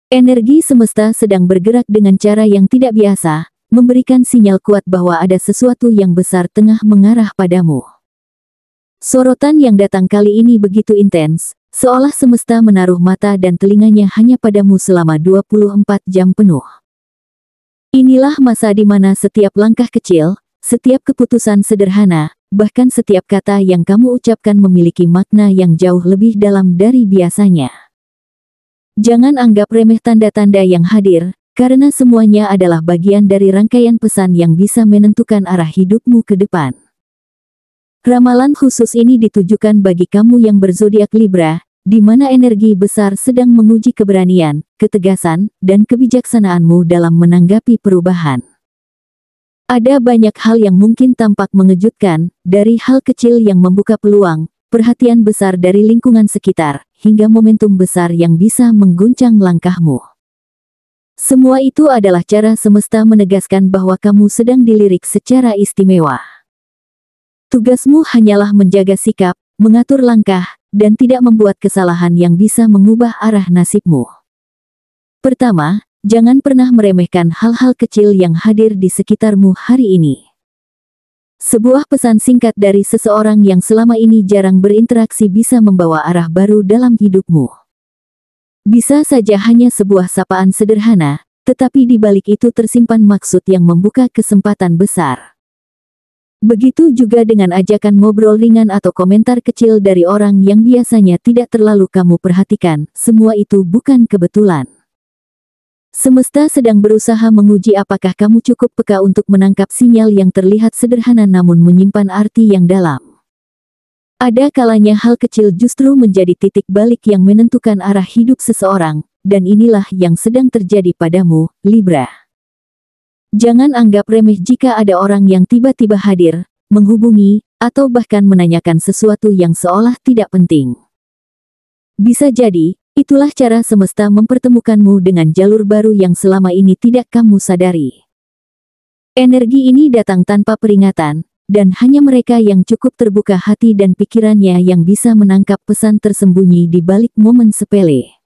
Energi semesta sedang bergerak dengan cara yang tidak biasa, memberikan sinyal kuat bahwa ada sesuatu yang besar tengah mengarah padamu. Sorotan yang datang kali ini begitu intens, seolah semesta menaruh mata dan telinganya hanya padamu selama 24 jam penuh. Inilah masa di mana setiap langkah kecil, setiap keputusan sederhana, bahkan setiap kata yang kamu ucapkan memiliki makna yang jauh lebih dalam dari biasanya. Jangan anggap remeh tanda-tanda yang hadir, karena semuanya adalah bagian dari rangkaian pesan yang bisa menentukan arah hidupmu ke depan. Ramalan khusus ini ditujukan bagi kamu yang berzodiak Libra, di mana energi besar sedang menguji keberanian, ketegasan, dan kebijaksanaanmu dalam menanggapi perubahan. Ada banyak hal yang mungkin tampak mengejutkan, dari hal kecil yang membuka peluang, perhatian besar dari lingkungan sekitar, hingga momentum besar yang bisa mengguncang langkahmu. Semua itu adalah cara semesta menegaskan bahwa kamu sedang dilirik secara istimewa. Tugasmu hanyalah menjaga sikap, mengatur langkah, dan tidak membuat kesalahan yang bisa mengubah arah nasibmu. Pertama, jangan pernah meremehkan hal-hal kecil yang hadir di sekitarmu hari ini. Sebuah pesan singkat dari seseorang yang selama ini jarang berinteraksi bisa membawa arah baru dalam hidupmu. Bisa saja hanya sebuah sapaan sederhana, tetapi di balik itu tersimpan maksud yang membuka kesempatan besar. Begitu juga dengan ajakan ngobrol ringan atau komentar kecil dari orang yang biasanya tidak terlalu kamu perhatikan, semua itu bukan kebetulan. Semesta sedang berusaha menguji apakah kamu cukup peka untuk menangkap sinyal yang terlihat sederhana namun menyimpan arti yang dalam. Ada kalanya hal kecil justru menjadi titik balik yang menentukan arah hidup seseorang, dan inilah yang sedang terjadi padamu, Libra. Jangan anggap remeh jika ada orang yang tiba-tiba hadir, menghubungi, atau bahkan menanyakan sesuatu yang seolah tidak penting. Bisa jadi, itulah cara semesta mempertemukanmu dengan jalur baru yang selama ini tidak kamu sadari. Energi ini datang tanpa peringatan, dan hanya mereka yang cukup terbuka hati dan pikirannya yang bisa menangkap pesan tersembunyi di balik momen sepele.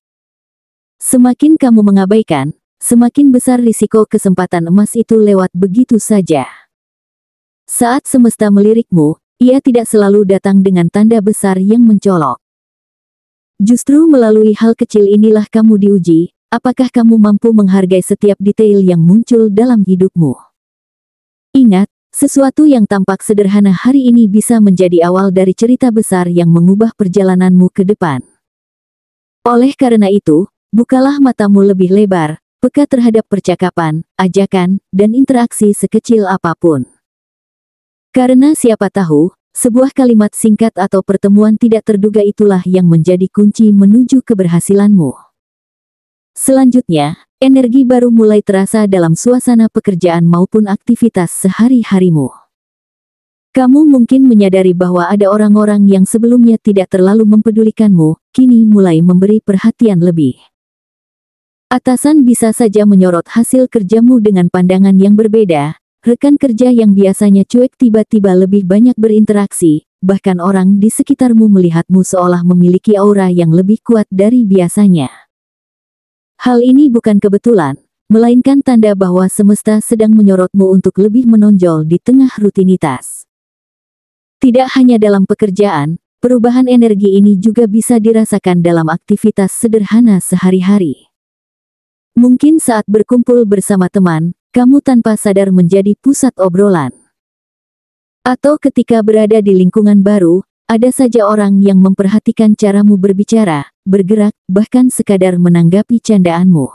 Semakin kamu mengabaikan, semakin besar risiko kesempatan emas itu lewat begitu saja. Saat semesta melirikmu, ia tidak selalu datang dengan tanda besar yang mencolok. Justru melalui hal kecil inilah kamu diuji, apakah kamu mampu menghargai setiap detail yang muncul dalam hidupmu. Ingat, sesuatu yang tampak sederhana hari ini bisa menjadi awal dari cerita besar yang mengubah perjalananmu ke depan. Oleh karena itu, bukalah matamu lebih lebar, peka terhadap percakapan, ajakan, dan interaksi sekecil apapun. Karena siapa tahu, sebuah kalimat singkat atau pertemuan tidak terduga itulah yang menjadi kunci menuju keberhasilanmu. Selanjutnya, energi baru mulai terasa dalam suasana pekerjaan maupun aktivitas sehari-harimu. Kamu mungkin menyadari bahwa ada orang-orang yang sebelumnya tidak terlalu mempedulikanmu, kini mulai memberi perhatian lebih. Atasan bisa saja menyorot hasil kerjamu dengan pandangan yang berbeda. Rekan kerja yang biasanya cuek tiba-tiba lebih banyak berinteraksi, bahkan orang di sekitarmu melihatmu seolah memiliki aura yang lebih kuat dari biasanya. Hal ini bukan kebetulan, melainkan tanda bahwa semesta sedang menyorotmu untuk lebih menonjol di tengah rutinitas. Tidak hanya dalam pekerjaan, perubahan energi ini juga bisa dirasakan dalam aktivitas sederhana sehari-hari. Mungkin saat berkumpul bersama teman, kamu tanpa sadar menjadi pusat obrolan. Atau ketika berada di lingkungan baru, ada saja orang yang memperhatikan caramu berbicara, bergerak, bahkan sekadar menanggapi candaanmu.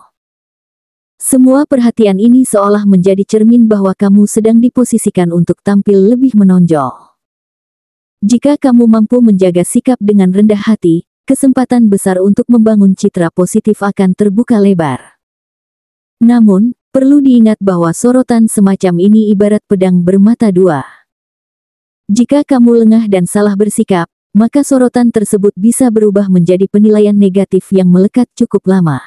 Semua perhatian ini seolah menjadi cermin bahwa kamu sedang diposisikan untuk tampil lebih menonjol. Jika kamu mampu menjaga sikap dengan rendah hati, kesempatan besar untuk membangun citra positif akan terbuka lebar. Namun, perlu diingat bahwa sorotan semacam ini ibarat pedang bermata dua. Jika kamu lengah dan salah bersikap, maka sorotan tersebut bisa berubah menjadi penilaian negatif yang melekat cukup lama.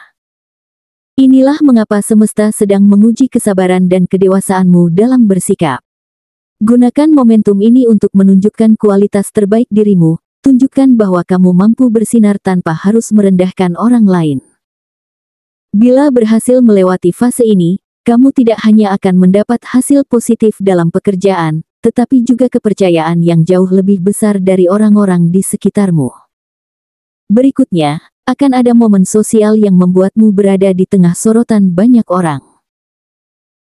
Inilah mengapa semesta sedang menguji kesabaran dan kedewasaanmu dalam bersikap. Gunakan momentum ini untuk menunjukkan kualitas terbaik dirimu, tunjukkan bahwa kamu mampu bersinar tanpa harus merendahkan orang lain. Bila berhasil melewati fase ini, kamu tidak hanya akan mendapat hasil positif dalam pekerjaan, tetapi juga kepercayaan yang jauh lebih besar dari orang-orang di sekitarmu. Berikutnya, akan ada momen sosial yang membuatmu berada di tengah sorotan banyak orang.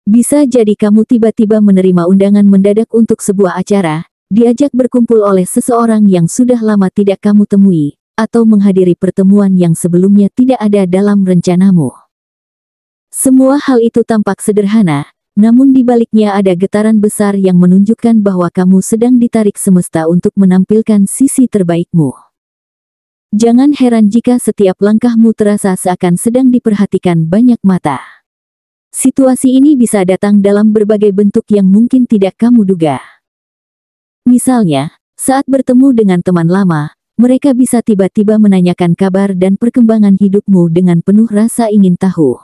Bisa jadi kamu tiba-tiba menerima undangan mendadak untuk sebuah acara, diajak berkumpul oleh seseorang yang sudah lama tidak kamu temui, atau menghadiri pertemuan yang sebelumnya tidak ada dalam rencanamu. Semua hal itu tampak sederhana, namun di baliknya ada getaran besar yang menunjukkan bahwa kamu sedang ditarik semesta untuk menampilkan sisi terbaikmu. Jangan heran jika setiap langkahmu terasa seakan sedang diperhatikan banyak mata. Situasi ini bisa datang dalam berbagai bentuk yang mungkin tidak kamu duga. Misalnya, saat bertemu dengan teman lama, mereka bisa tiba-tiba menanyakan kabar dan perkembangan hidupmu dengan penuh rasa ingin tahu.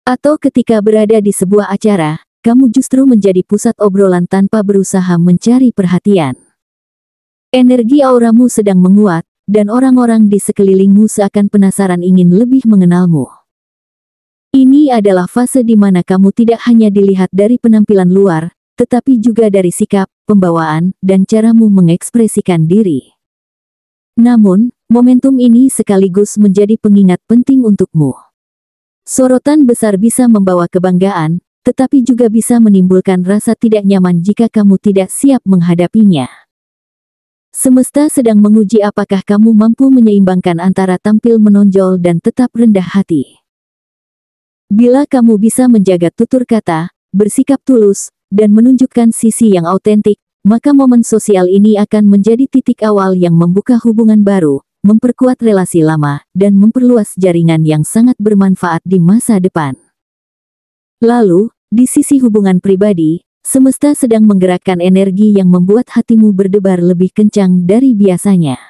Atau ketika berada di sebuah acara, kamu justru menjadi pusat obrolan tanpa berusaha mencari perhatian. Energi auramu sedang menguat, dan orang-orang di sekelilingmu seakan penasaran ingin lebih mengenalmu. Ini adalah fase di mana kamu tidak hanya dilihat dari penampilan luar, tetapi juga dari sikap, pembawaan, dan caramu mengekspresikan diri. Namun, momentum ini sekaligus menjadi pengingat penting untukmu. Sorotan besar bisa membawa kebanggaan, tetapi juga bisa menimbulkan rasa tidak nyaman jika kamu tidak siap menghadapinya. Semesta sedang menguji apakah kamu mampu menyeimbangkan antara tampil menonjol dan tetap rendah hati. Bila kamu bisa menjaga tutur kata, bersikap tulus, dan menunjukkan sisi yang autentik, maka momen sosial ini akan menjadi titik awal yang membuka hubungan baru, memperkuat relasi lama, dan memperluas jaringan yang sangat bermanfaat di masa depan. Lalu, di sisi hubungan pribadi, semesta sedang menggerakkan energi yang membuat hatimu berdebar lebih kencang dari biasanya.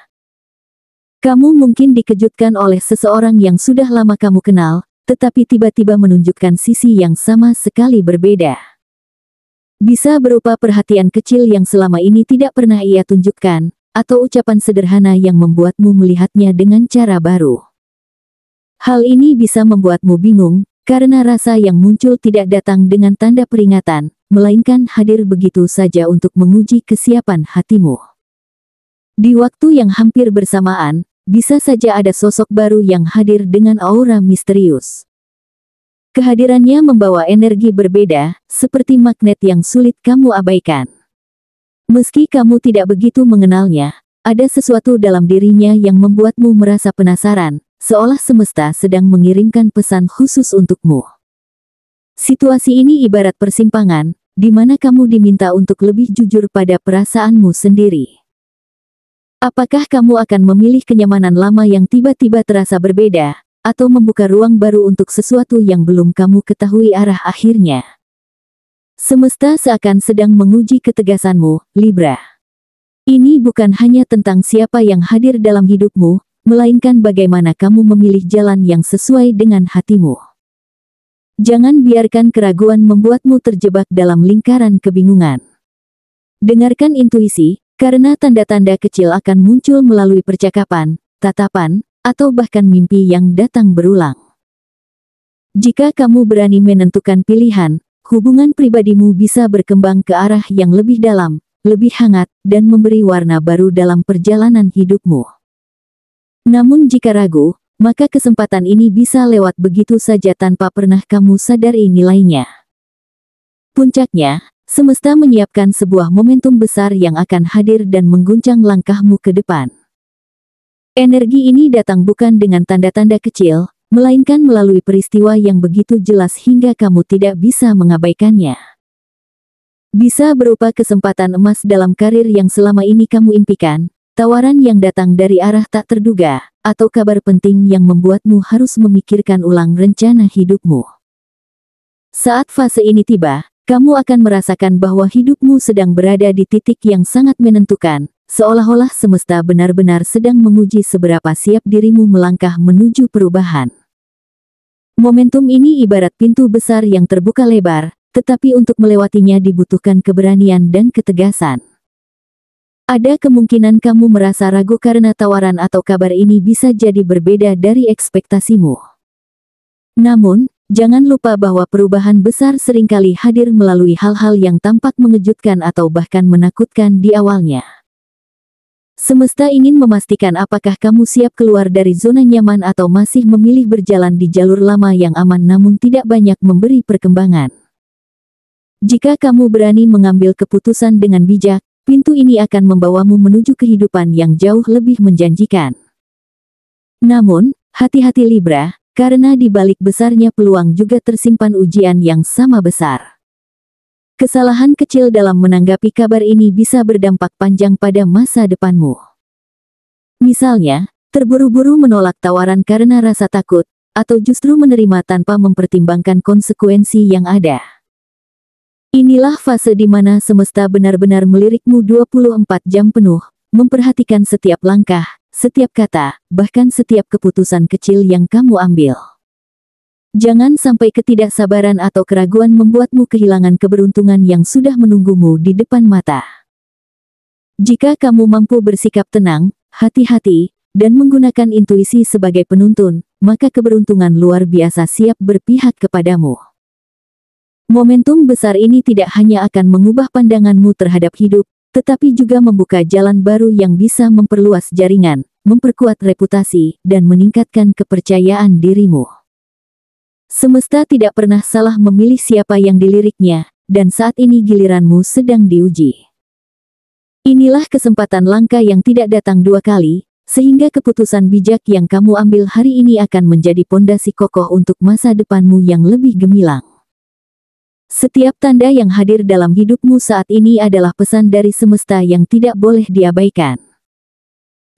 Kamu mungkin dikejutkan oleh seseorang yang sudah lama kamu kenal, tetapi tiba-tiba menunjukkan sisi yang sama sekali berbeda. Bisa berupa perhatian kecil yang selama ini tidak pernah ia tunjukkan, atau ucapan sederhana yang membuatmu melihatnya dengan cara baru. Hal ini bisa membuatmu bingung, karena rasa yang muncul tidak datang dengan tanda peringatan, melainkan hadir begitu saja untuk menguji kesiapan hatimu. Di waktu yang hampir bersamaan, bisa saja ada sosok baru yang hadir dengan aura misterius. Kehadirannya membawa energi berbeda, seperti magnet yang sulit kamu abaikan. Meski kamu tidak begitu mengenalnya, ada sesuatu dalam dirinya yang membuatmu merasa penasaran, seolah semesta sedang mengirimkan pesan khusus untukmu. Situasi ini ibarat persimpangan, di mana kamu diminta untuk lebih jujur pada perasaanmu sendiri. Apakah kamu akan memilih kenyamanan lama yang tiba-tiba terasa berbeda, atau membuka ruang baru untuk sesuatu yang belum kamu ketahui arah akhirnya? Semesta seakan sedang menguji ketegasanmu, Libra. Ini bukan hanya tentang siapa yang hadir dalam hidupmu, melainkan bagaimana kamu memilih jalan yang sesuai dengan hatimu. Jangan biarkan keraguan membuatmu terjebak dalam lingkaran kebingungan. Dengarkan intuisi, karena tanda-tanda kecil akan muncul melalui percakapan, tatapan, atau bahkan mimpi yang datang berulang. Jika kamu berani menentukan pilihan, hubungan pribadimu bisa berkembang ke arah yang lebih dalam, lebih hangat, dan memberi warna baru dalam perjalanan hidupmu. Namun jika ragu, maka kesempatan ini bisa lewat begitu saja tanpa pernah kamu sadari nilainya. Puncaknya, semesta menyiapkan sebuah momentum besar yang akan hadir dan mengguncang langkahmu ke depan. Energi ini datang bukan dengan tanda-tanda kecil, melainkan melalui peristiwa yang begitu jelas hingga kamu tidak bisa mengabaikannya. Bisa berupa kesempatan emas dalam karir yang selama ini kamu impikan, tawaran yang datang dari arah tak terduga, atau kabar penting yang membuatmu harus memikirkan ulang rencana hidupmu. Saat fase ini tiba, kamu akan merasakan bahwa hidupmu sedang berada di titik yang sangat menentukan, seolah-olah semesta benar-benar sedang menguji seberapa siap dirimu melangkah menuju perubahan. Momentum ini ibarat pintu besar yang terbuka lebar, tetapi untuk melewatinya dibutuhkan keberanian dan ketegasan. Ada kemungkinan kamu merasa ragu karena tawaran atau kabar ini bisa jadi berbeda dari ekspektasimu. Namun, jangan lupa bahwa perubahan besar seringkali hadir melalui hal-hal yang tampak mengejutkan atau bahkan menakutkan di awalnya. Semesta ingin memastikan apakah kamu siap keluar dari zona nyaman atau masih memilih berjalan di jalur lama yang aman namun tidak banyak memberi perkembangan. Jika kamu berani mengambil keputusan dengan bijak, pintu ini akan membawamu menuju kehidupan yang jauh lebih menjanjikan. Namun, hati-hati Libra, karena di balik besarnya peluang juga tersimpan ujian yang sama besar. Kesalahan kecil dalam menanggapi kabar ini bisa berdampak panjang pada masa depanmu. Misalnya, terburu-buru menolak tawaran karena rasa takut, atau justru menerima tanpa mempertimbangkan konsekuensi yang ada. Inilah fase di mana semesta benar-benar melirikmu 24 jam penuh, memperhatikan setiap langkah, setiap kata, bahkan setiap keputusan kecil yang kamu ambil. Jangan sampai ketidaksabaran atau keraguan membuatmu kehilangan keberuntungan yang sudah menunggumu di depan mata. Jika kamu mampu bersikap tenang, hati-hati, dan menggunakan intuisi sebagai penuntun, maka keberuntungan luar biasa siap berpihak kepadamu. Momentum besar ini tidak hanya akan mengubah pandanganmu terhadap hidup, tetapi juga membuka jalan baru yang bisa memperluas jaringan, memperkuat reputasi, dan meningkatkan kepercayaan dirimu. Semesta tidak pernah salah memilih siapa yang diliriknya, dan saat ini giliranmu sedang diuji. Inilah kesempatan langka yang tidak datang dua kali, sehingga keputusan bijak yang kamu ambil hari ini akan menjadi pondasi kokoh untuk masa depanmu yang lebih gemilang. Setiap tanda yang hadir dalam hidupmu saat ini adalah pesan dari semesta yang tidak boleh diabaikan.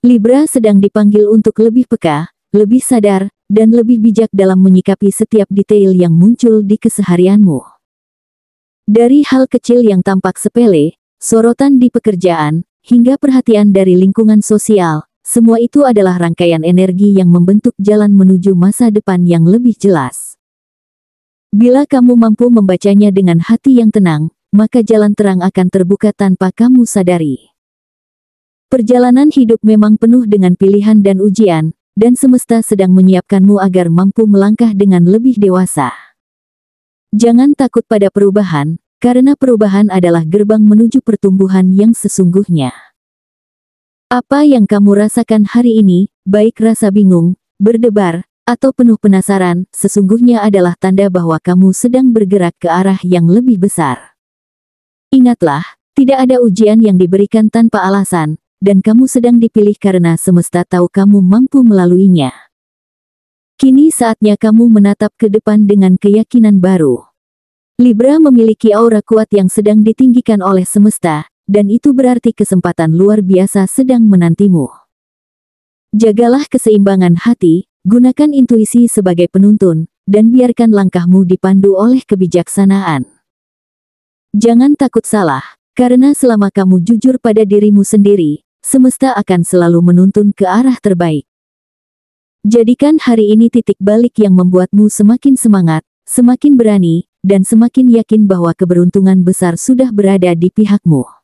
Libra sedang dipanggil untuk lebih peka, lebih sadar, dan lebih bijak dalam menyikapi setiap detail yang muncul di keseharianmu. Dari hal kecil yang tampak sepele, sorotan di pekerjaan, hingga perhatian dari lingkungan sosial, semua itu adalah rangkaian energi yang membentuk jalan menuju masa depan yang lebih jelas. Bila kamu mampu membacanya dengan hati yang tenang, maka jalan terang akan terbuka tanpa kamu sadari. Perjalanan hidup memang penuh dengan pilihan dan ujian, dan semesta sedang menyiapkanmu agar mampu melangkah dengan lebih dewasa. Jangan takut pada perubahan, karena perubahan adalah gerbang menuju pertumbuhan yang sesungguhnya. Apa yang kamu rasakan hari ini, baik rasa bingung, berdebar, atau penuh penasaran, sesungguhnya adalah tanda bahwa kamu sedang bergerak ke arah yang lebih besar. Ingatlah, tidak ada ujian yang diberikan tanpa alasan, dan kamu sedang dipilih karena semesta tahu kamu mampu melaluinya. Kini saatnya kamu menatap ke depan dengan keyakinan baru. Libra memiliki aura kuat yang sedang ditinggikan oleh semesta, dan itu berarti kesempatan luar biasa sedang menantimu. Jagalah keseimbangan hati, gunakan intuisi sebagai penuntun, dan biarkan langkahmu dipandu oleh kebijaksanaan. Jangan takut salah, karena selama kamu jujur pada dirimu sendiri, semesta akan selalu menuntun ke arah terbaik. Jadikan hari ini titik balik yang membuatmu semakin semangat, semakin berani, dan semakin yakin bahwa keberuntungan besar sudah berada di pihakmu.